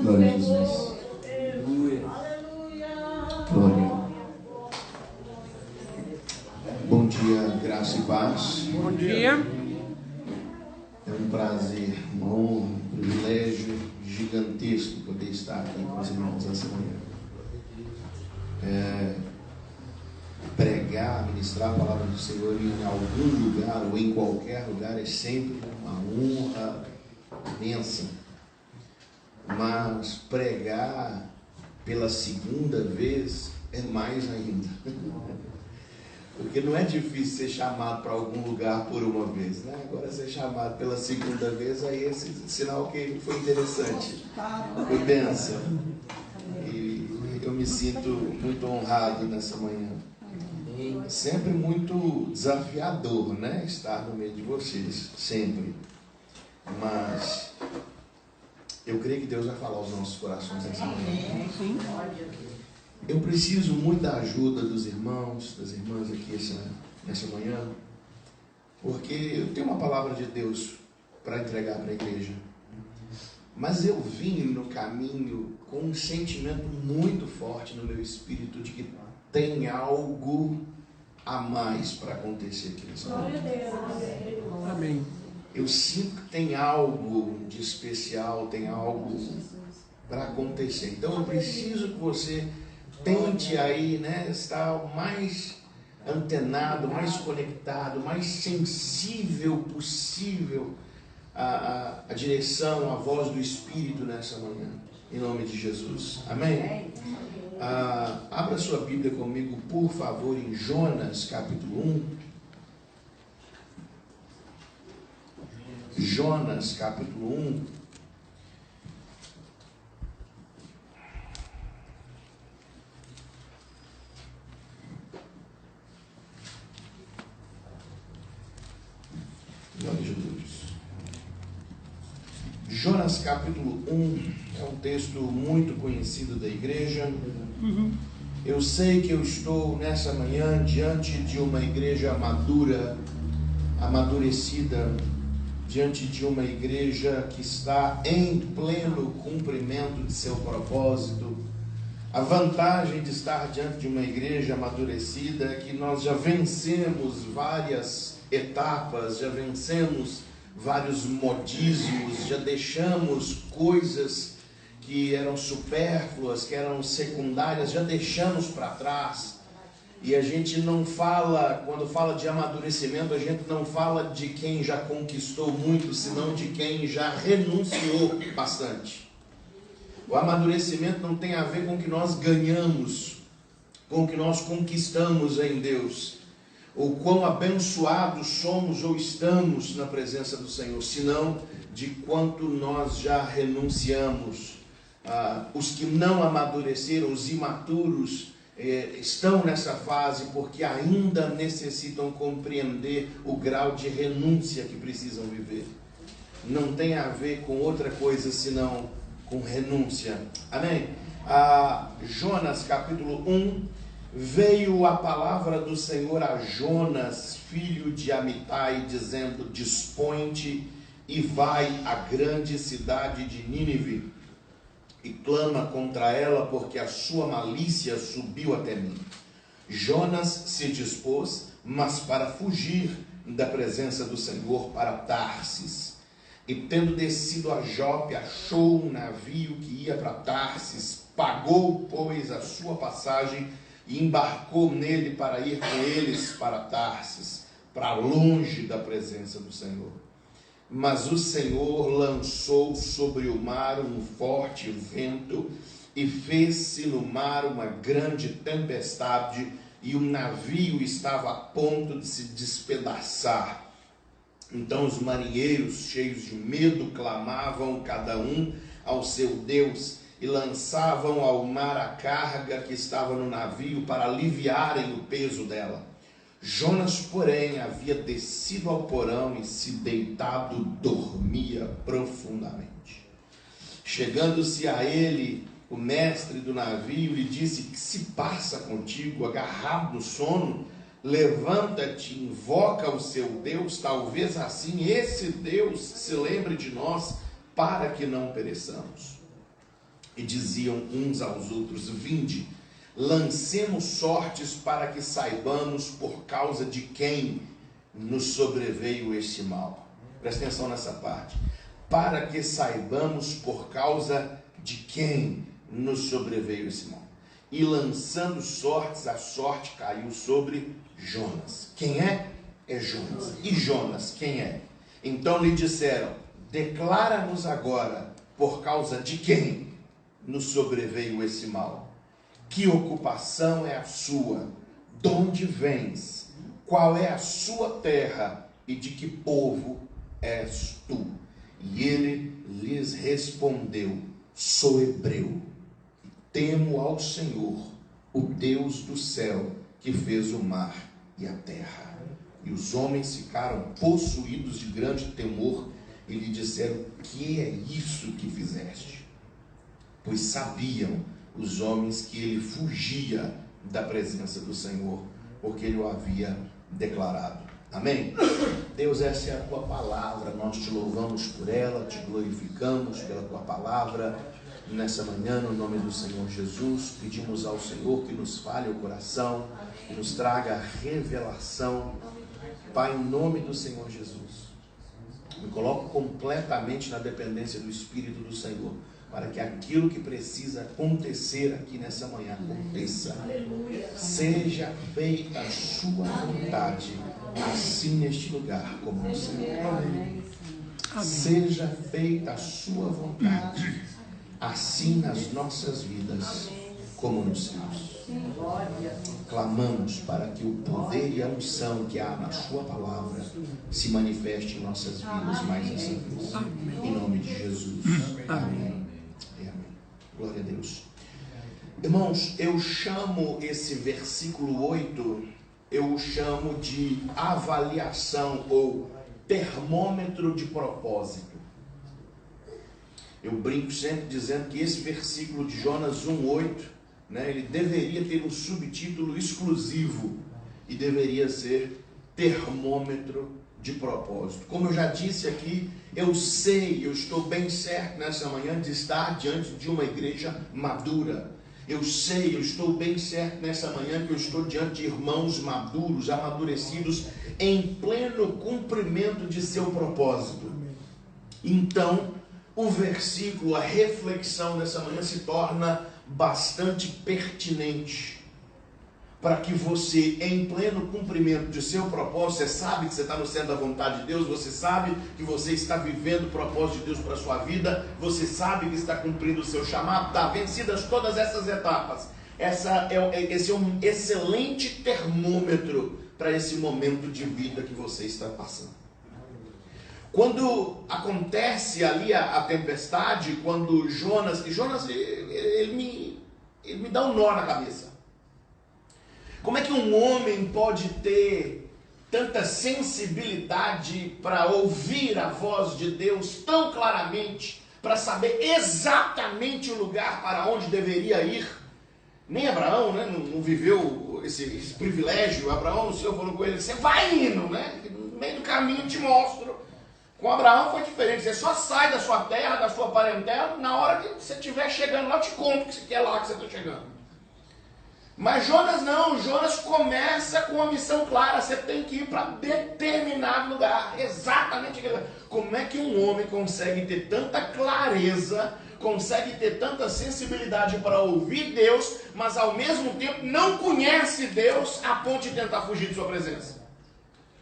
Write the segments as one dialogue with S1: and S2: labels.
S1: Glória a Jesus. Glória. Bom dia, graça e paz.
S2: Bom dia.
S1: É um prazer, uma honra, um privilégio gigantesco poder estar aqui com os irmãos essa manhã. Pregar, ministrar a palavra do Senhor em algum lugar ou em qualquer lugar é sempre uma honra imensa. Mas pregar pela segunda vez é mais ainda. Porque não é difícil ser chamado para algum lugar por uma vez, né? Agora ser chamado pela segunda vez, aí esse sinal que foi interessante, foi bênção. E eu me sinto muito honrado nessa manhã. Sempre muito desafiador, né? Estar no meio de vocês, sempre. Mas eu creio que Deus vai falar aos nossos corações nessa manhã. Eu preciso muito da ajuda dos irmãos, das irmãs aqui nessa manhã, porque eu tenho uma palavra de Deus para entregar para a igreja. Mas eu vim no caminho com um sentimento muito forte no meu espírito de que tem algo a mais para acontecer aqui nessa manhã.
S2: Amém.
S1: Eu sinto que tem algo de especial, tem algo para acontecer. Então eu preciso que você tente aí, né, estar mais antenado, mais conectado, mais sensível possível à direção, à voz do Espírito nessa manhã, em nome de Jesus. Amém? Abra sua Bíblia comigo, por favor, em Jonas, capítulo 1. Jonas, capítulo 1. Glória a Jesus. Jonas, capítulo 1, é um texto muito conhecido da igreja. Eu sei que eu estou nessa manhã diante de uma igreja madura, amadurecida, diante de uma igreja que está em pleno cumprimento de seu propósito. A vantagem de estar diante de uma igreja amadurecida é que nós já vencemos várias etapas, já vencemos vários modismos, já deixamos coisas que eram supérfluas, que eram secundárias, já deixamos para trás. E a gente não fala, quando fala de amadurecimento, a gente não fala de quem já conquistou muito, senão de quem já renunciou bastante. O amadurecimento não tem a ver com o que nós ganhamos, com o que nós conquistamos em Deus, ou quão abençoados somos ou estamos na presença do Senhor, senão de quanto nós já renunciamos. Os que não amadureceram, os imaturos, estão nessa fase porque ainda necessitam compreender o grau de renúncia que precisam viver. Não tem a ver com outra coisa senão com renúncia. Amém? Jonas capítulo 1, veio a palavra do Senhor a Jonas, filho de Amitai, dizendo: dispõe-te e vai à grande cidade de Nínive, e clama contra ela, porque a sua malícia subiu até mim. Jonas se dispôs, mas para fugir da presença do Senhor, para Tarsis. E tendo descido a Jope, achou um navio que ia para Tarsis, pagou, pois, a sua passagem e embarcou nele para ir com eles para Tarsis, para longe da presença do Senhor. Mas o Senhor lançou sobre o mar um forte vento e fez-se no mar uma grande tempestade, e o navio estava a ponto de se despedaçar. Então os marinheiros, cheios de medo, clamavam cada um ao seu Deus e lançavam ao mar a carga que estava no navio para aliviarem o peso dela. Jonas, porém, havia descido ao porão e se deitado dormia profundamente. Chegando-se a ele, o mestre do navio lhe disse: que se passa contigo, agarrado no sono? Levanta-te, invoca o seu Deus, talvez assim esse Deus se lembre de nós, para que não pereçamos. e diziam uns aos outros: vinde, lancemos sortes para que saibamos por causa de quem nos sobreveio este mal. Presta atenção nessa parte. Para que saibamos por causa de quem nos sobreveio esse mal. E lançando sortes, a sorte caiu sobre Jonas. Quem é? É Jonas. E Jonas, quem é? Então lhe disseram: declara-nos agora por causa de quem nos sobreveio esse mal. Que ocupação é a sua? De onde vens? Qual é a sua terra? E de que povo és tu? E ele lhes respondeu: sou hebreu, temo ao Senhor, o Deus do céu, que fez o mar e a terra. E os homens ficaram possuídos de grande temor e lhe disseram: que é isso que fizeste? Pois sabiam os homens que ele fugia da presença do Senhor, porque ele o havia declarado. Amém? Deus, essa é a tua palavra, nós te louvamos por ela, te glorificamos pela tua palavra. Nessa manhã, no nome do Senhor Jesus, pedimos ao Senhor que nos fale o coração, que nos traga revelação. Pai, em nome do Senhor Jesus, me coloco completamente na dependência do Espírito do Senhor, para que aquilo que precisa acontecer aqui nessa manhã aconteça. Seja feita a sua vontade, assim neste lugar como no céu. Seja feita a sua vontade, assim nas nossas vidas como nos céus. Clamamos para que o poder e a unção que há na sua palavra se manifeste em nossas vidas mais essa vez. Em nome de Jesus. Amém. Glória a Deus. Irmãos, eu chamo esse versículo 8, eu o chamo de avaliação ou termômetro de propósito. Eu brinco sempre dizendo que esse versículo de Jonas 1:8, ele deveria ter um subtítulo exclusivo e deveria ser termômetro de propósito. Como eu já disse aqui, eu estou bem certo nessa manhã de estar diante de uma igreja madura. Eu estou bem certo nessa manhã que eu estou diante de irmãos maduros, amadurecidos, em pleno cumprimento de seu propósito. Então, o versículo, a reflexão nessa manhã se torna bastante pertinente, para que você, em pleno cumprimento de seu propósito, você sabe que você está no centro da vontade de Deus, você sabe que você está vivendo o propósito de Deus para a sua vida, você sabe que está cumprindo o seu chamado, está vencidas todas essas etapas. Esse é um excelente termômetro para esse momento de vida que você está passando. Quando acontece ali a tempestade, quando Jonas ele me dá um nó na cabeça. Como é que um homem pode ter tanta sensibilidade para ouvir a voz de Deus tão claramente, para saber exatamente o lugar para onde deveria ir? Nem Abraão, não viveu esse privilégio. Abraão, o Senhor falou com ele: você vai indo, no meio do caminho eu te mostro. Com Abraão foi diferente, você só sai da sua terra, da sua parentela, na hora que você estiver chegando lá, eu te conto que é lá que você está chegando. Mas Jonas não, Jonas começa com uma missão clara: você tem que ir para determinado lugar, exatamente aquele lugar. Como é que um homem consegue ter tanta clareza, consegue ter tanta sensibilidade para ouvir Deus, mas ao mesmo tempo não conhece Deus a ponto de tentar fugir de sua presença?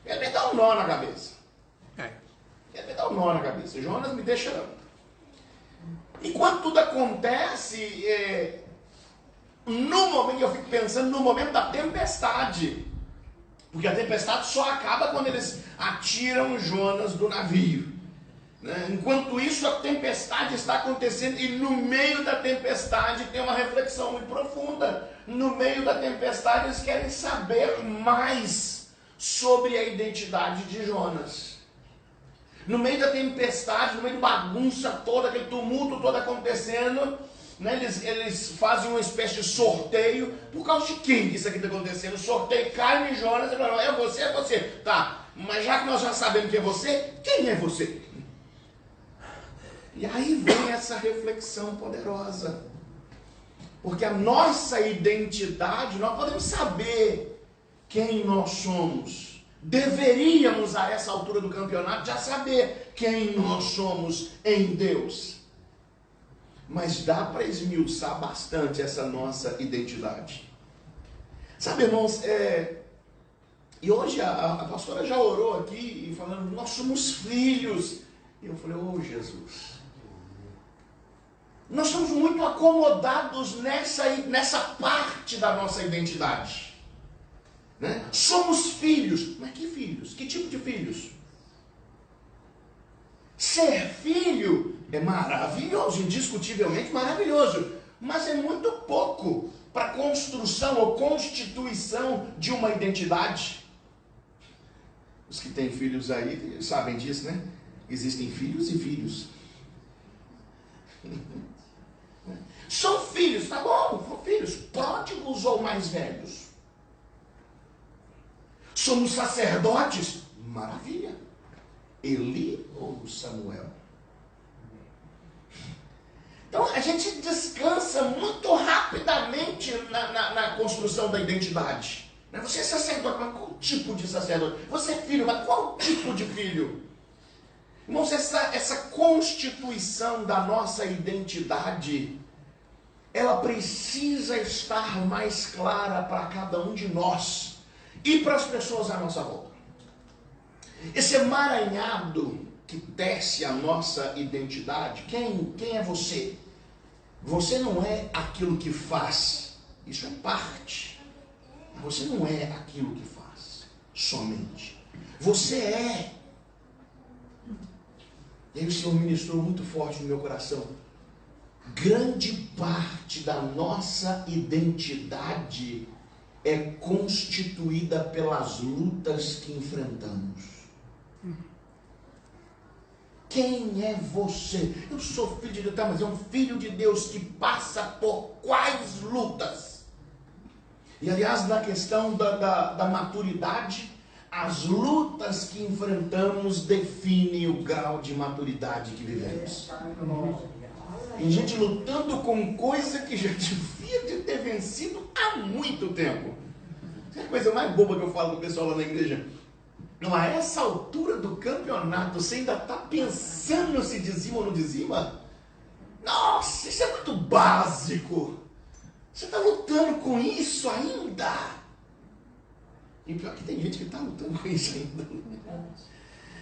S1: Ele me dá um nó na cabeça. Jonas me deixa... Enquanto tudo acontece, no momento, eu fico pensando no momento da tempestade, porque a tempestade só acaba quando eles atiram Jonas do navio, Enquanto isso, a tempestade está acontecendo, e no meio da tempestade tem uma reflexão muito profunda. No meio da tempestade eles querem saber mais sobre a identidade de Jonas. No meio da tempestade, no meio da bagunça toda, aquele tumulto todo acontecendo, eles fazem uma espécie de sorteio. Por causa de quem que isso aqui está acontecendo? O sorteio cai em Jonas e fala: é você. Tá, mas já que nós já sabemos que é você, quem é você? E aí vem essa reflexão poderosa. Porque a nossa identidade, nós podemos saber quem nós somos. Deveríamos, a essa altura do campeonato, já saber quem nós somos em Deus. Mas dá para esmiuçar bastante essa nossa identidade. Sabe, irmãos, e hoje a pastora já orou aqui, e falando, nós somos filhos. E eu falei, Jesus, nós estamos muito acomodados nessa parte da nossa identidade. Né? Somos filhos. Mas que filhos? Que tipo de filhos? Ser filho é maravilhoso, indiscutivelmente maravilhoso, mas é muito pouco para a construção ou constituição de uma identidade. Os que têm filhos aí sabem disso, né? Existem filhos e filhos. São filhos, tá bom, são filhos pródigos ou mais velhos. Somos sacerdotes, maravilha. Eli ou Samuel? Então a gente descansa muito rapidamente na construção da identidade. Você é sacerdote, mas qual tipo de sacerdote? Você é filho, mas qual tipo de filho? Irmãos, essa constituição da nossa identidade, ela precisa estar mais clara para cada um de nós e para as pessoas à nossa volta. Esse emaranhado que tece a nossa identidade, quem é você? Você não é aquilo que faz, isso é parte. Você não é aquilo que faz, somente. Você é. E aí o Senhor ministrou muito forte no meu coração. Grande parte da nossa identidade é constituída pelas lutas que enfrentamos. Quem é você? Eu sou filho de Deus, tá, mas é um filho de Deus que passa por quais lutas? E aliás, na questão da maturidade, as lutas que enfrentamos definem o grau de maturidade que vivemos. Tem gente lutando com coisa que já devia ter vencido há muito tempo. É a coisa mais boba que eu falo com o pessoal lá na igreja. Não, a essa altura do campeonato, você ainda está pensando se dizima ou não dizima? Nossa, isso é muito básico. Você está lutando com isso ainda? E pior que tem gente que está lutando com isso ainda.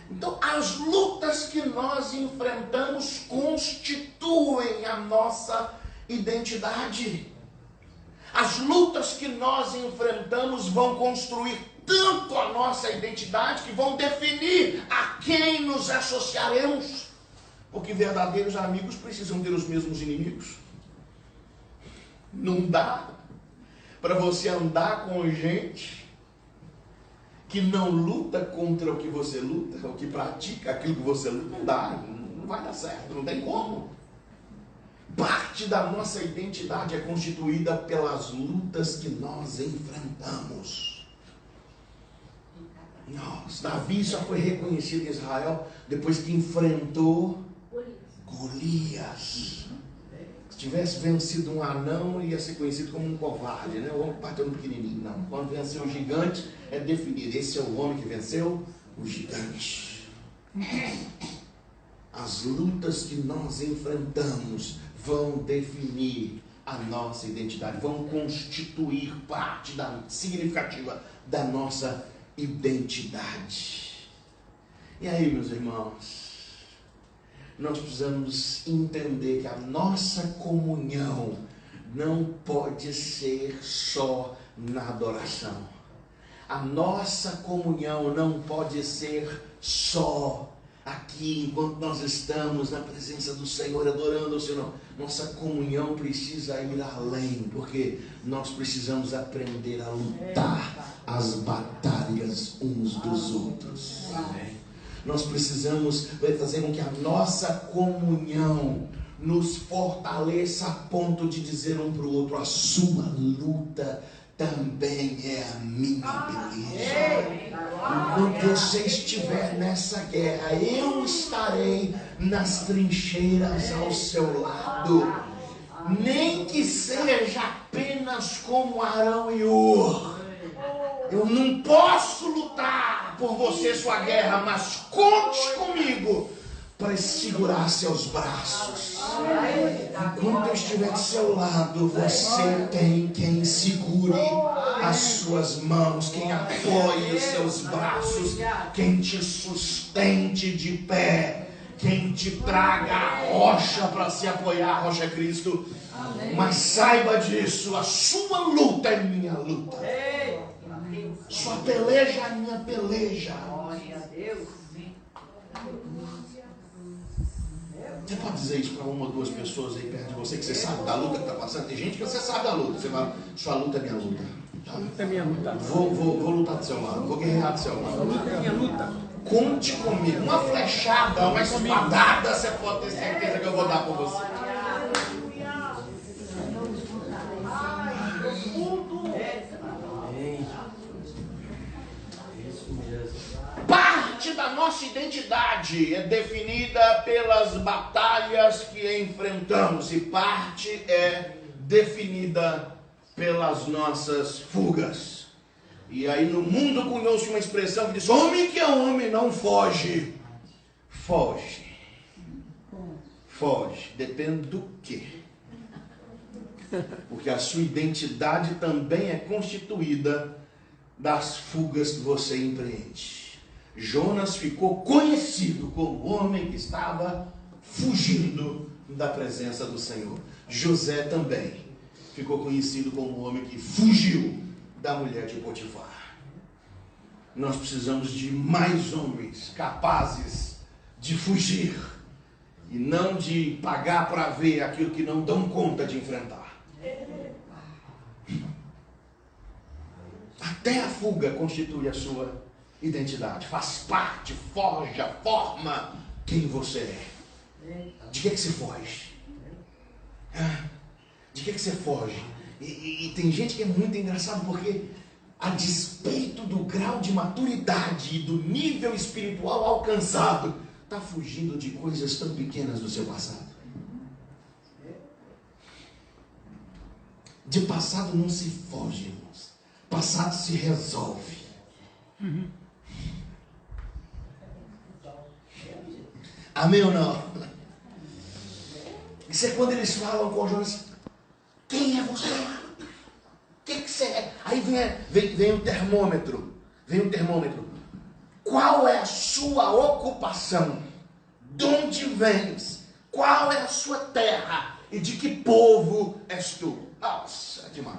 S1: Então, as lutas que nós enfrentamos constituem a nossa identidade. As lutas que nós enfrentamos vão construir tanto a nossa identidade que vão definir a quem nos associaremos. Porque verdadeiros amigos precisam ter os mesmos inimigos. Não dá para você andar com gente que não luta contra o que você luta, ou que pratica aquilo que você luta. Não dá, não vai dar certo, não tem como. Parte da nossa identidade é constituída pelas lutas que nós enfrentamos. Nossa, Davi só foi reconhecido em Israel depois que enfrentou Golias. Se tivesse vencido um anão, ia ser conhecido como um covarde, né? O homem que bateu no pequenininho. Não, quando venceu o gigante, é definido. Esse é o homem que venceu o gigante. As lutas que nós enfrentamos vão definir a nossa identidade, vão constituir parte significativa da nossa identidade. E aí, meus irmãos, nós precisamos entender que a nossa comunhão não pode ser só na adoração. A nossa comunhão não pode ser só aqui, enquanto nós estamos na presença do Senhor, adorando o Senhor. Nossa comunhão precisa ir além, porque nós precisamos aprender a lutar as batalhas uns dos outros. Amém. Nós precisamos fazer com que a nossa comunhão nos fortaleça a ponto de dizer um para o outro: a sua luta também é a minha peleja. Quando você estiver nessa guerra, eu estarei nas trincheiras ao seu lado. Nem que seja apenas como Arão e Hur. Eu não posso lutar por você sua guerra, mas conte comigo para segurar seus braços. Enquanto eu estiver do seu lado, você tem quem segure as suas mãos, quem apoie os seus braços, quem te sustente de pé, quem te traga a rocha para se apoiar. A rocha é Cristo. Mas saiba disso, a sua luta é minha luta. Sua peleja é minha peleja. Você pode dizer isso para uma ou duas pessoas aí perto de você, que você sabe da luta que está passando? Tem gente que você sabe da luta. Você fala, sua luta é minha luta.
S2: A luta é minha luta.
S1: Vou lutar do seu lado, vou guerrear do seu lado.
S2: A luta é minha luta.
S1: Conte comigo. Uma flechada, uma espadada, você pode ter certeza que eu vou dar por você. Parte da nossa identidade é definida pelas batalhas que enfrentamos e parte é definida pelas nossas fugas. E aí no mundo cunhou-se uma expressão que diz: homem que é homem não foge. Foge. Foge. Depende do quê? Porque a sua identidade também é constituída das fugas que você empreende. Jonas ficou conhecido como o homem que estava fugindo da presença do Senhor. José também ficou conhecido como o homem que fugiu da mulher de Potifar. Nós precisamos de mais homens capazes de fugir e não de pagar para ver aquilo que não dão conta de enfrentar. Até a fuga constitui a sua identidade, faz parte, forja, forma quem você é. De que você foge? De que você foge? E tem gente que é muito engraçado porque, a despeito do grau de maturidade e do nível espiritual alcançado, está fugindo de coisas tão pequenas do seu passado. De passado não se foge, irmãos. Passado se resolve. Amém ou não? Isso é quando eles falam com Jonas: quem é você? O que você é? Aí vem o termômetro. Vem o termômetro. Qual é a sua ocupação? De onde vens? Qual é a sua terra? E de que povo és tu? Nossa, é demais.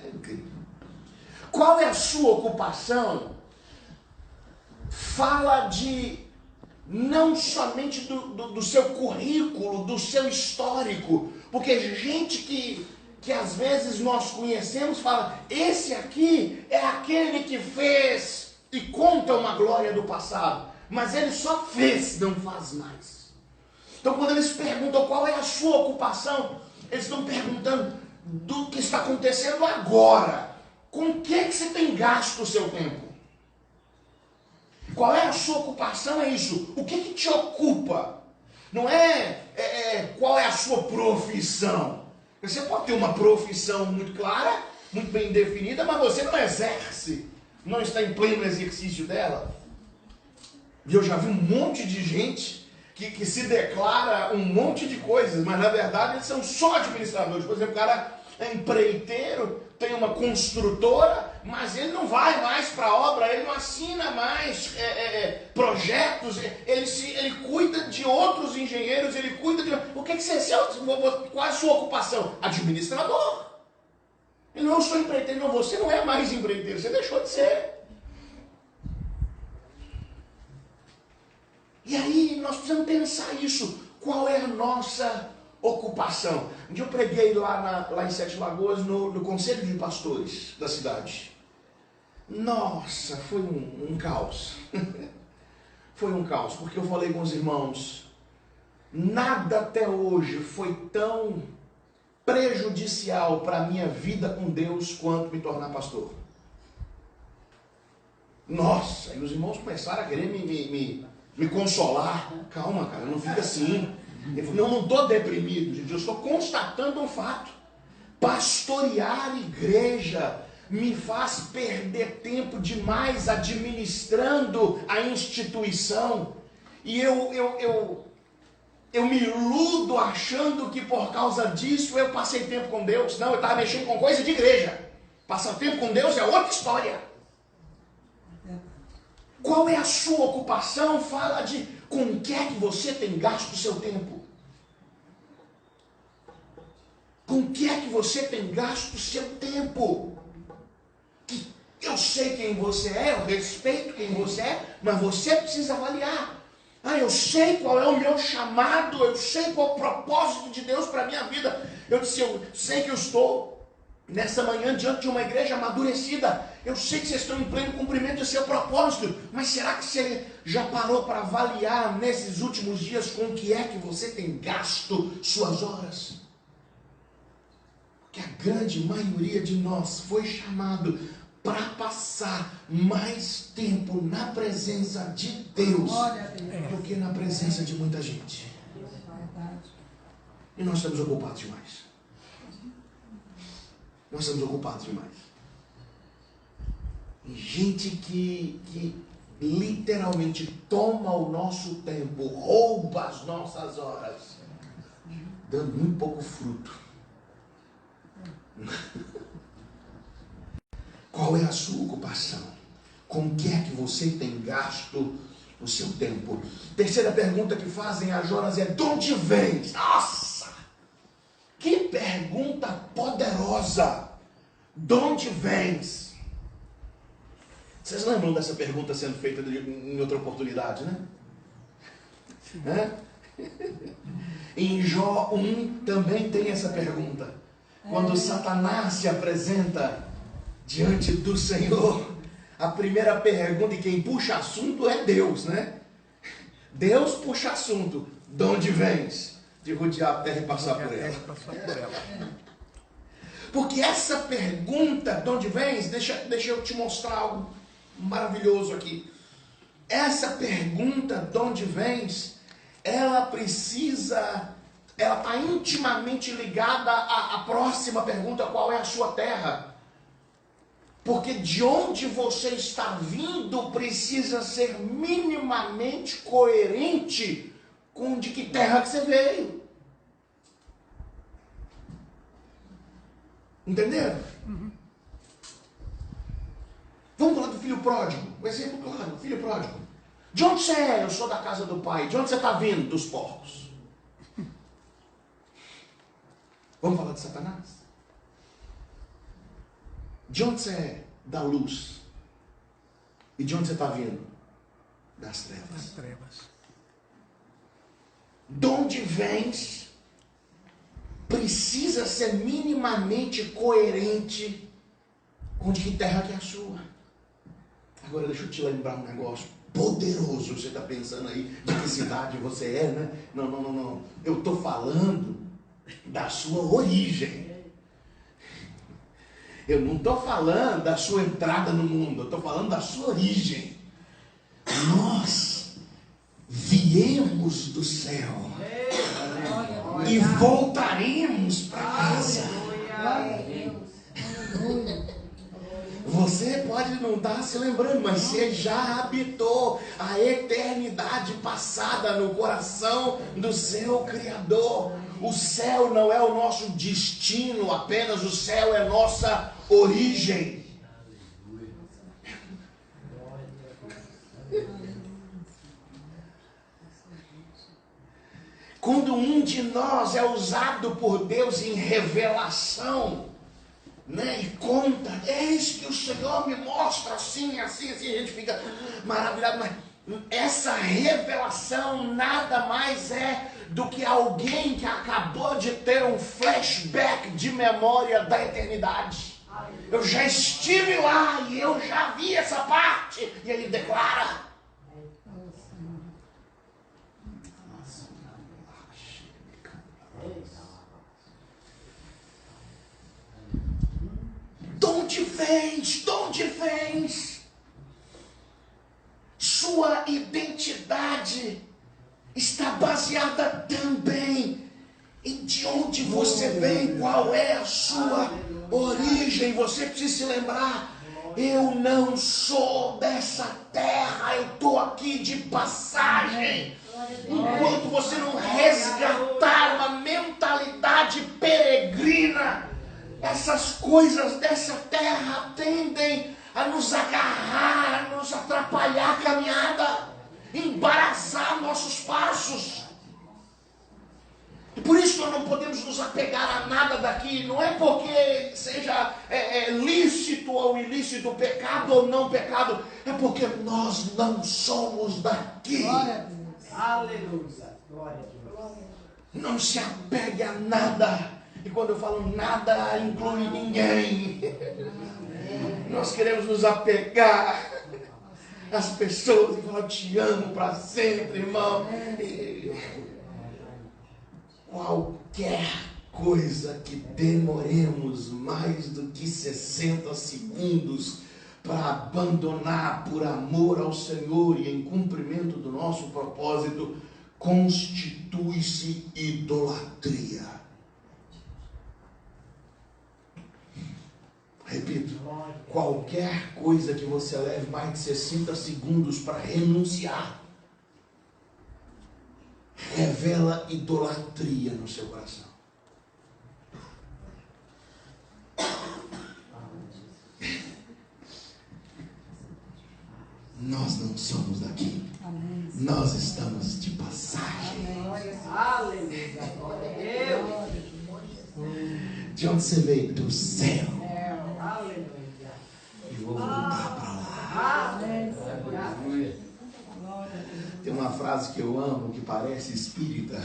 S1: É incrível. Qual é a sua ocupação? Fala de não somente do seu currículo, do seu histórico, porque gente que às vezes nós conhecemos fala: esse aqui é aquele que fez, e conta uma glória do passado, mas ele só fez, não faz mais. Então quando eles perguntam qual é a sua ocupação, eles estão perguntando do que está acontecendo agora. Com o que você tem gasto o seu tempo? Qual é a sua ocupação? É isso. O que te ocupa? Não é qual é a sua profissão. Você pode ter uma profissão muito clara, muito bem definida, mas você não exerce, não está em pleno exercício dela. E eu já vi um monte de gente que se declara um monte de coisas, mas na verdade eles são só administradores. Por exemplo, o cara é empreiteiro, tem uma construtora, mas ele não vai mais para a obra, ele não assina mais projetos, ele cuida de outros engenheiros, ele cuida de... O que você é? Qual é a sua ocupação? Administrador. Ele não sou empreiteiro, não, você não é mais empreiteiro, você deixou de ser. E aí nós precisamos pensar isso. Qual é a nossa ocupação? Um dia eu preguei lá em Sete Lagoas, no Conselho de Pastores da cidade. Nossa, foi um caos. Foi um caos, porque eu falei com os irmãos: nada até hoje foi tão prejudicial para a minha vida com Deus quanto me tornar pastor. Nossa, e os irmãos começaram a querer me consolar. Calma, cara, não fica assim. Eu não estou deprimido, gente, eu estou constatando um fato. Pastorear igreja me faz perder tempo demais administrando a instituição. E eu me iludo achando que por causa disso eu passei tempo com Deus. Não, eu estava mexendo com coisa de igreja. Passar tempo com Deus é outra história. Qual é a sua ocupação? Fala de com o que é que você tem gasto o seu tempo. Com o que é que você tem gasto o seu tempo? Eu sei quem você é, eu respeito quem você é, mas você precisa avaliar. Eu sei qual é o meu chamado, eu sei qual é o propósito de Deus para a minha vida. Eu sei que eu estou nessa manhã diante de uma igreja amadurecida. Eu sei que vocês estão em pleno cumprimento do seu propósito, mas será que você já parou para avaliar nesses últimos dias com o que é que você tem gasto suas horas? Porque a grande maioria de nós foi chamado para passar mais tempo na presença de Deus do que na presença de muita gente. E nós estamos ocupados demais. Nós estamos ocupados demais. Tem gente que literalmente toma o nosso tempo, rouba as nossas horas, dando muito pouco fruto. Qual é a sua ocupação? Com o que é que você tem gasto o seu tempo? Terceira pergunta que fazem a Jonas é: de onde vens? Nossa! Que pergunta poderosa! De onde vens? Vocês lembram dessa pergunta sendo feita em outra oportunidade, né? Em Jó 1 também tem essa pergunta. Quando Satanás se apresenta diante do Senhor, a primeira pergunta, e quem puxa assunto é Deus, né? Deus puxa assunto. De onde vens? De rodear a terra e passar por ela. Porque essa pergunta, de onde vens, deixa eu te mostrar algo maravilhoso aqui. Essa pergunta, de onde vens, ela está intimamente ligada à próxima pergunta: qual é a sua terra? Porque de onde você está vindo precisa ser minimamente coerente com de que terra que você veio. Entenderam? Uhum. Vamos falar do filho pródigo. Um exemplo claro, o filho pródigo. De onde você é? Eu sou da casa do pai. De onde você está vindo? Dos porcos. Vamos falar de Satanás? De onde você é? Da luz. E de onde você está vindo? Das trevas. Das trevas. De onde vens precisa ser minimamente coerente com de que terra que é a sua. Agora deixa eu te lembrar um negócio poderoso. Você está pensando aí de que cidade você é, né? Não. Eu estou falando da sua origem. Eu não estou falando da sua entrada no mundo. Eu estou falando da sua origem. Nós viemos do céu e voltaremos para casa. Você pode não estar se lembrando, mas você já habitou a eternidade passada no coração do seu Criador. O céu não é o nosso destino apenas, o céu é nossa origem. Quando um de nós é usado por Deus em revelação, né, e conta, eis que o Senhor me mostra assim, a gente fica maravilhado, mas essa revelação nada mais é do que alguém que acabou de ter um flashback de memória da eternidade. Eu já estive lá e eu já vi essa parte, e ele declara. vens? De onde vens? Sua identidade está baseada também em de onde você vem, qual é a sua origem. Você precisa se lembrar, eu não sou dessa terra, eu estou aqui de passagem. Enquanto você não resgatar uma mentalidade peregrina, essas coisas dessa terra tendem a nos agarrar, a nos atrapalhar a caminhada, embaraçar nossos passos. E por isso nós não podemos nos apegar a nada daqui. Não é porque seja lícito ou ilícito, pecado ou não pecado, é porque nós não somos daqui.
S3: Glória a Deus. Aleluia. Glória a Deus.
S1: Não se apegue a nada. E quando eu falo nada, inclui ninguém. Nós queremos nos apegar às pessoas e falar, eu te amo para sempre, irmão. E qualquer coisa que demoremos mais do que 60 segundos para abandonar por amor ao Senhor e em cumprimento do nosso propósito, constitui-se idolatria. Repito, qualquer coisa que você leve mais de 60 segundos para renunciar, revela idolatria no seu coração. Nós não somos daqui. Amém. Nós estamos de passagem.
S3: Aleluia.
S1: De onde você veio? Do céu.
S3: Aleluia.
S1: E vou voltar para lá.
S3: Aleluia.
S1: Tem uma frase que eu amo, que parece espírita,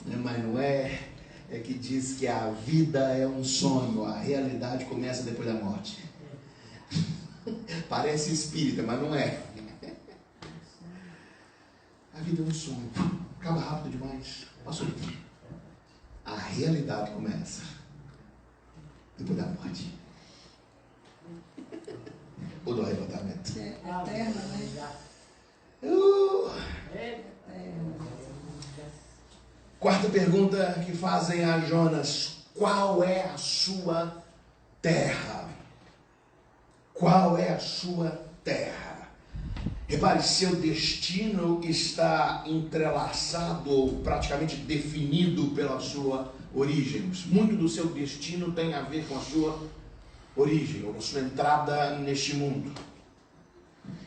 S1: mas não é. É que diz que a vida é um sonho, a realidade começa depois da morte. Parece espírita, mas não é. A vida é um sonho, acaba rápido demais. Passou. A realidade começa depois da morte. Ou do arrebatamento.
S3: É eterna, né?
S1: Quarta pergunta que fazem a Jonas: qual é a sua terra? Qual é a sua terra? Repare, seu destino está entrelaçado ou praticamente definido pela sua origem. Muito do seu destino tem a ver com a sua origem, ou a sua entrada neste mundo.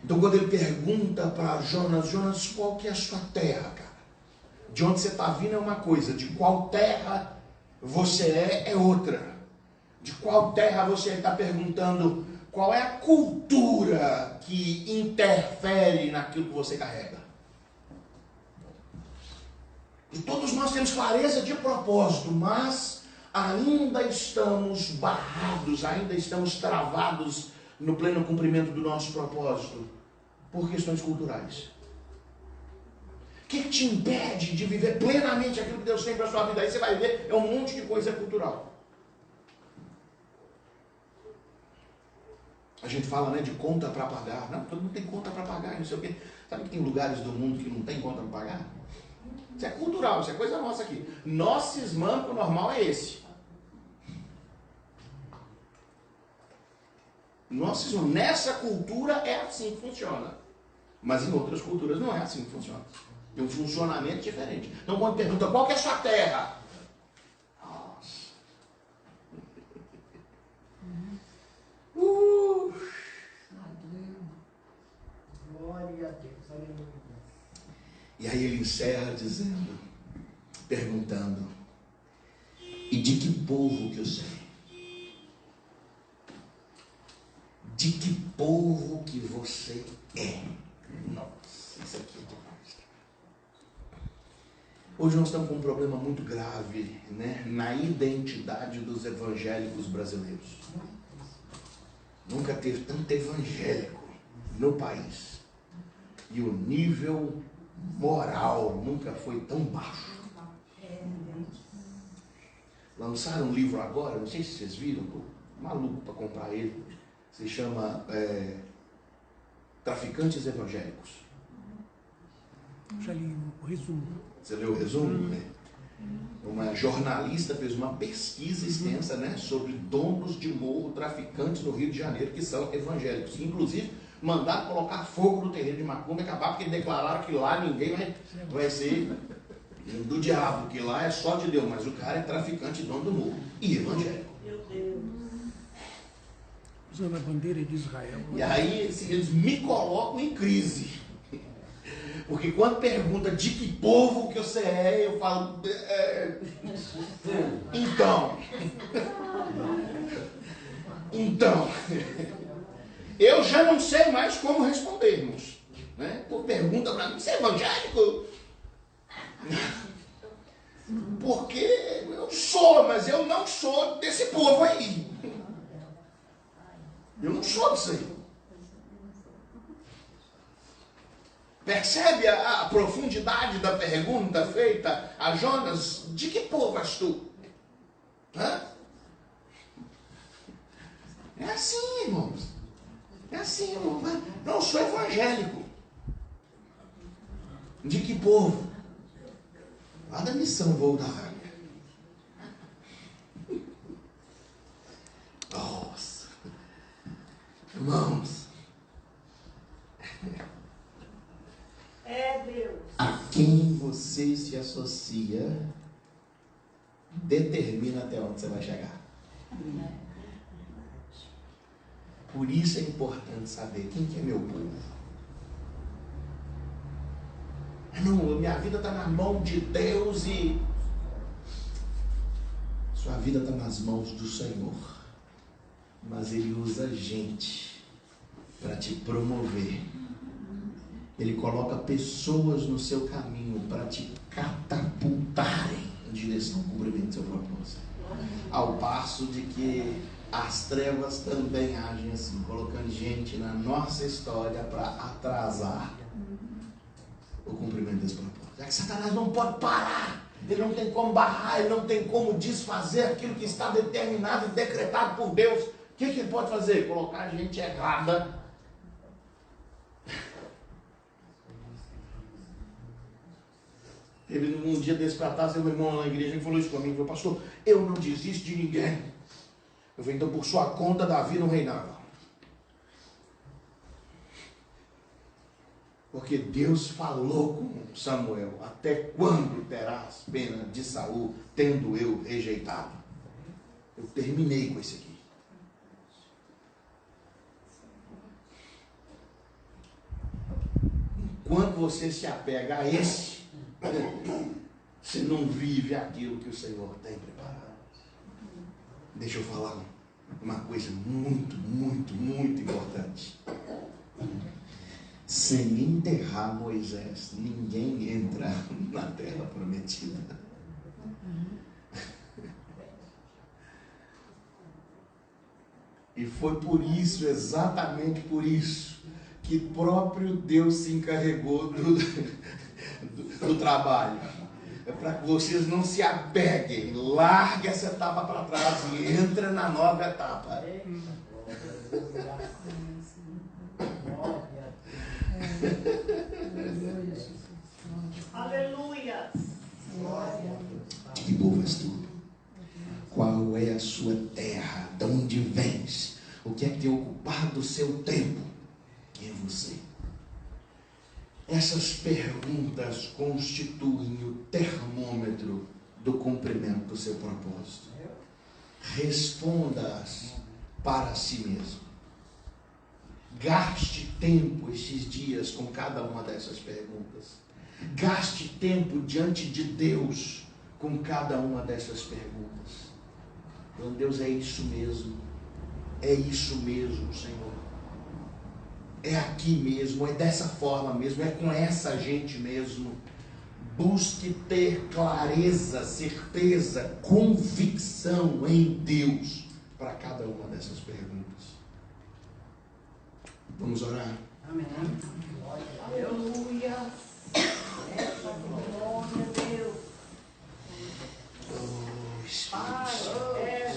S1: Então, quando ele pergunta para Jonas, Jonas, qual que é a sua terra, cara? De onde você está vindo é uma coisa, de qual terra você é outra. De qual terra você está perguntando, qual é a cultura que interfere naquilo que você carrega? E todos nós temos clareza de propósito, mas ainda estamos barrados, ainda estamos travados no pleno cumprimento do nosso propósito por questões culturais. O que te impede de viver plenamente aquilo que Deus tem para a sua vida? Aí você vai ver, é um monte de coisa cultural. A gente fala, né, de conta para pagar. Não, todo mundo tem conta para pagar, não sei o quê. Sabe que tem lugares do mundo que não tem conta para pagar? Isso é cultural, isso é coisa nossa aqui. Nosso cismando, o normal é esse. Nessa cultura é assim que funciona. Mas em outras culturas não é assim que funciona. Tem um funcionamento diferente. Então quando pergunta, qual que é a sua terra? Nossa.
S3: Glória a Deus. Aleluia.
S1: E aí ele encerra dizendo, perguntando, e de que povo que eu sei? De que povo que você é? Nossa, isso aqui é demais. Hoje nós estamos com um problema muito grave, né, na identidade dos evangélicos brasileiros. Nunca teve tanto evangélico no país. E o nível moral nunca foi tão baixo. Lançaram um livro agora, não sei se vocês viram, maluco para comprar ele. Se chama Traficantes Evangélicos.
S2: Já li o resumo.
S1: Você leu o resumo? Uma jornalista fez uma pesquisa extensa, né, sobre donos de morro, traficantes no Rio de Janeiro, que são evangélicos. Inclusive, mandaram colocar fogo no terreiro de Macumba e acabar, porque declararam que lá ninguém vai ser do diabo, que lá é só de Deus. Mas o cara é traficante, dono do morro e evangélico.
S3: Meu Deus.
S2: Usando a bandeira de Israel.
S1: E aí eles me colocam em crise. Porque quando pergunta de que povo que você é, eu falo, então, eu já não sei mais como respondermos, né? Por pergunta para mim, você é evangélico? Porque eu sou, mas eu não sou desse povo aí. Eu não sou disso aí. Percebe a profundidade da pergunta feita a Jonas? De que povo és tu? Hã? É assim, irmãos. É assim, irmão. Não, eu sou evangélico. De que povo? Lá da missão Voo da Águia. Nossa. Irmãos.
S3: É Deus.
S1: A quem você se associa determina até onde você vai chegar. Por isso é importante saber quem que é meu povo. Não, minha vida está na mão de Deus e sua vida está nas mãos do Senhor. Mas Ele usa gente para te promover. Ele coloca pessoas no seu caminho para te catapultarem em direção ao cumprimento do seu propósito. Ao passo de que as trevas também agem assim, colocando gente na nossa história para atrasar o cumprimento desse propósito. É que Satanás não pode parar, ele não tem como barrar, ele não tem como desfazer aquilo que está determinado e decretado por Deus. O que ele pode fazer? Colocar gente errada. Teve um dia desse para trás, meu irmão lá na igreja, ele falou isso comigo, falou, pastor, eu não desisto de ninguém. Eu falei, então por sua conta Davi não reinava. Porque Deus falou com Samuel, até quando terás pena de Saul, tendo eu rejeitado? Eu terminei com esse aqui. Enquanto você se apega a esse, você não vive aquilo que o Senhor tem preparado. Deixa eu falar uma coisa muito, muito, muito importante. Sem enterrar Moisés, ninguém entra na terra prometida. E foi por isso, exatamente por isso, que próprio Deus se encarregou do trabalho. É para que vocês não se apeguem, largue essa etapa para trás e entra na nova etapa.
S3: Aleluia.
S1: Que povo és tu? Qual é a sua terra? De onde vens? O que é que tem ocupado o seu tempo? Quem é você? Essas perguntas constituem o termômetro do cumprimento do seu propósito. Responda-as para si mesmo. Gaste tempo esses dias com cada uma dessas perguntas. Gaste tempo diante de Deus com cada uma dessas perguntas. Então, Deus, é isso mesmo. É isso mesmo, Senhor. É aqui mesmo, é dessa forma mesmo, é com essa gente mesmo. Busque ter clareza, certeza, convicção em Deus para cada uma dessas perguntas. Vamos orar?
S3: Amém. Aleluia. Essa glória a Deus.
S1: Oh, Espírito
S3: Pai,
S1: Santo.
S3: é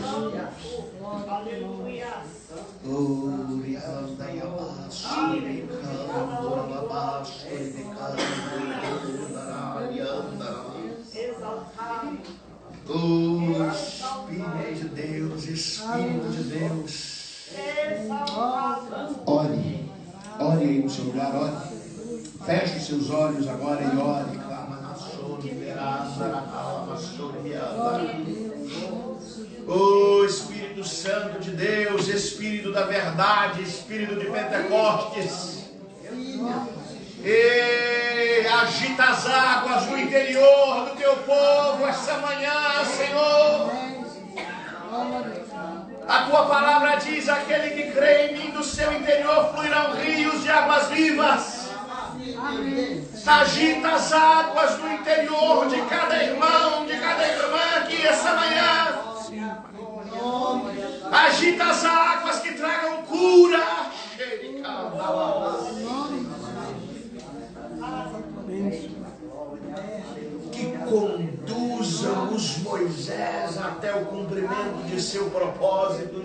S3: glória.
S1: Oh, Espírito de Deus, Espírito de Deus. Ore, ore aí no seu lugar, ore. Feche os seus olhos agora e ore. Oh, Espírito Santo de Deus, Espírito da verdade, Espírito de Pentecostes. E agita as águas no interior do teu povo essa manhã, Senhor. A tua palavra diz: aquele que crê em mim, do seu interior fluirão rios de águas vivas. Agita as águas no interior de cada irmão, de cada irmã aqui essa manhã. Agita as águas que tragam cura. Que conduzam os Moisés até o cumprimento de seu propósito.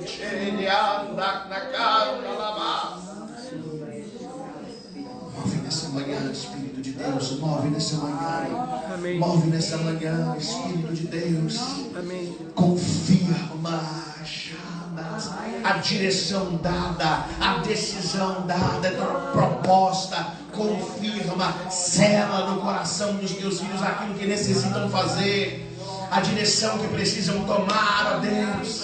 S1: Move nessa manhã, Espírito de Deus. Move nessa manhã.
S2: Amém.
S1: Move nessa manhã, Espírito de Deus.
S2: Amém.
S1: Confirma a direção dada, a decisão dada, a proposta. Confirma, sela no coração dos teus filhos aquilo que necessitam fazer, a direção que precisam tomar, ó Deus.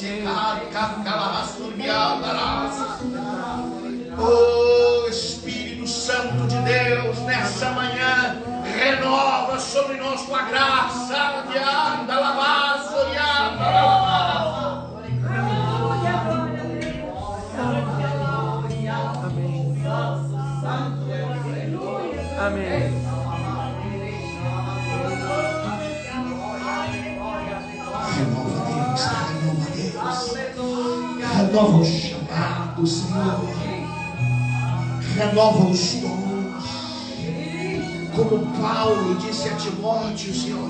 S1: Oh, Espírito Santo de Deus, nessa manhã, renova sobre nós tua graça.
S2: Amém.
S1: Renova, Deus, renova, Deus. Renova o chamado, Senhor. Renova os dons. Como Paulo disse a Timóteo, Senhor,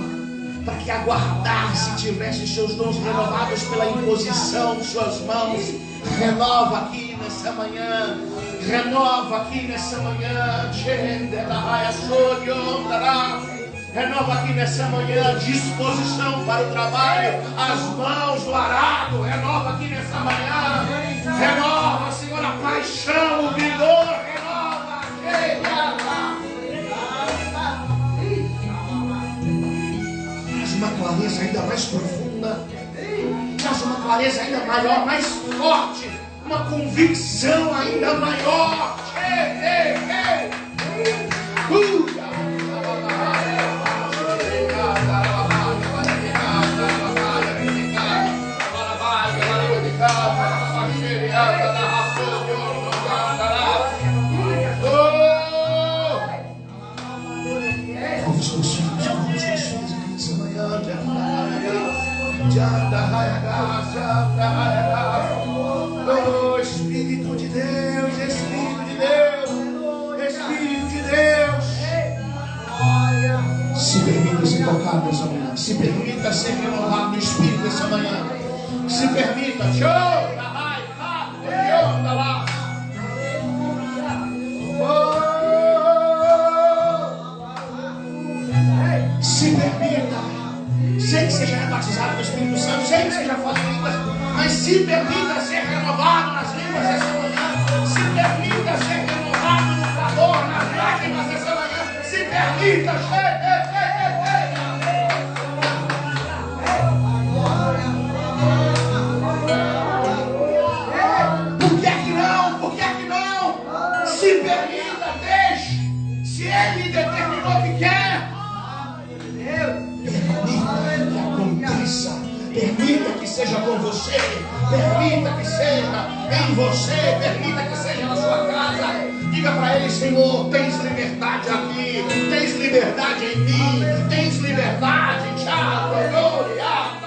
S1: para que aguardasse, tivesse seus dons renovados pela imposição de suas mãos. Renova aqui nessa manhã. Renova aqui nessa manhã. Renova aqui nessa manhã a disposição para o trabalho, as mãos do arado. Renova aqui nessa manhã. Renova, Senhor, a paixão, o vigor. Renova. Traz uma clareza ainda mais profunda. Traz uma clareza ainda maior, mais forte. Uma convicção ainda maior. Como os teus filhos aqui nessa manhã. Oh, Espírito de Deus, Espírito de Deus, Espírito de Deus. Se permita ser tocado essa manhã. Se permita ser renovado no Espírito essa manhã. Se permita. Se permita. Sei que seja rebatizado no Espírito Santo, sei que seja falado em línguas, mas se permita ser renovado nas línguas essa manhã. Se permita ser renovado no calor, nas lágrimas essa manhã. Se permita. Por que não? Por que não? Se permita, deixe. Se Ele determinou que quer. Permita que seja com você, permita que seja em você, permita que seja na sua casa. Diga para Ele: Senhor, tens liberdade aqui, tens liberdade em mim, tens liberdade. Tchau, glória.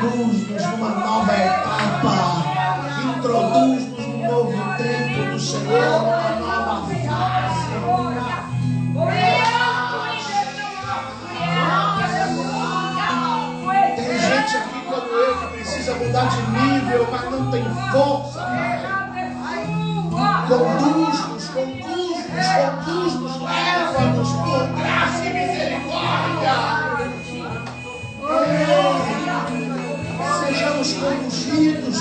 S1: Introduz-nos numa nova etapa. Introduz-nos num novo tempo do Senhor, numa nova fase. Tem gente aqui como eu que precisa mudar de nível, mas não tem força. Conduz-nos, leva-nos por graça e misericórdia. Sejamos conduzidos.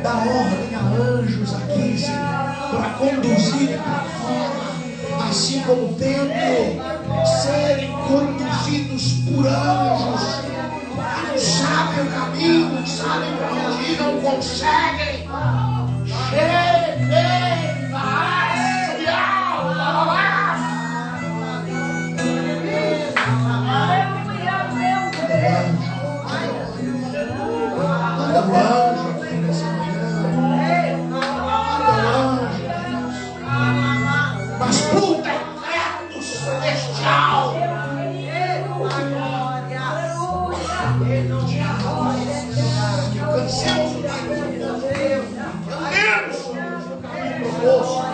S1: Dá ordem a anjos aqui, Senhor, para conduzirem para fora, assim como Pedro, serem conduzidos por anjos que não sabem o caminho, não sabem para onde ir, não conseguem. Manda o anjo aqui nessa manhã. Manda o anjo, Deus. Mas por decreto celestial. Que alcancemos o caminho proposto.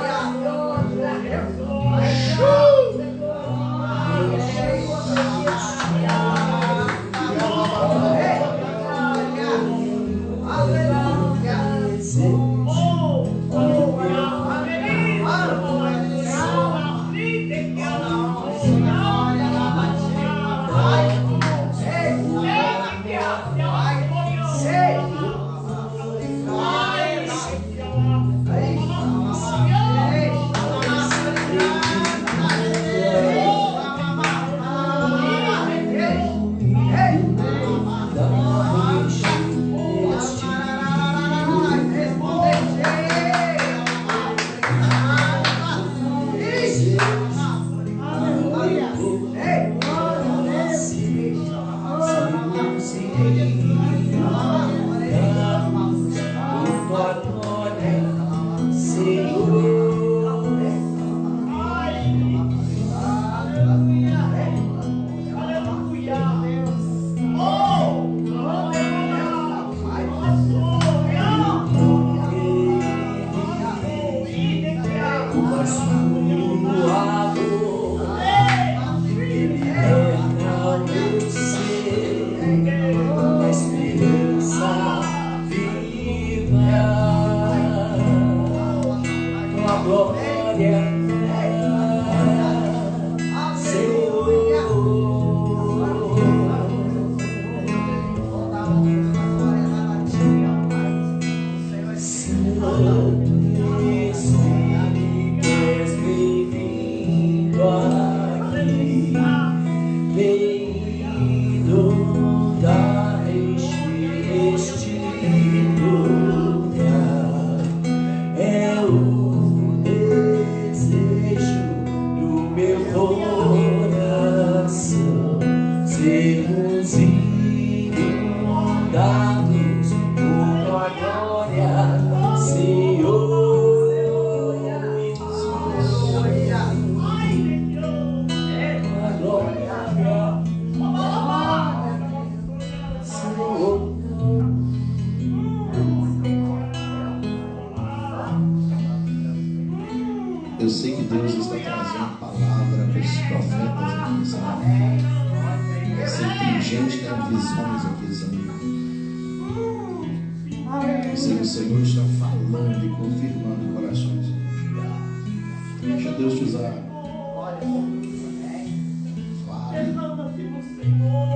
S1: Eu sei que Deus está trazendo palavra para os profetas aqui, Senhor. Eu sei que tem gente que tem visões aqui, Senhor. Eu sei que o Senhor está falando e confirmando corações. Deixa Deus te usar. Fale.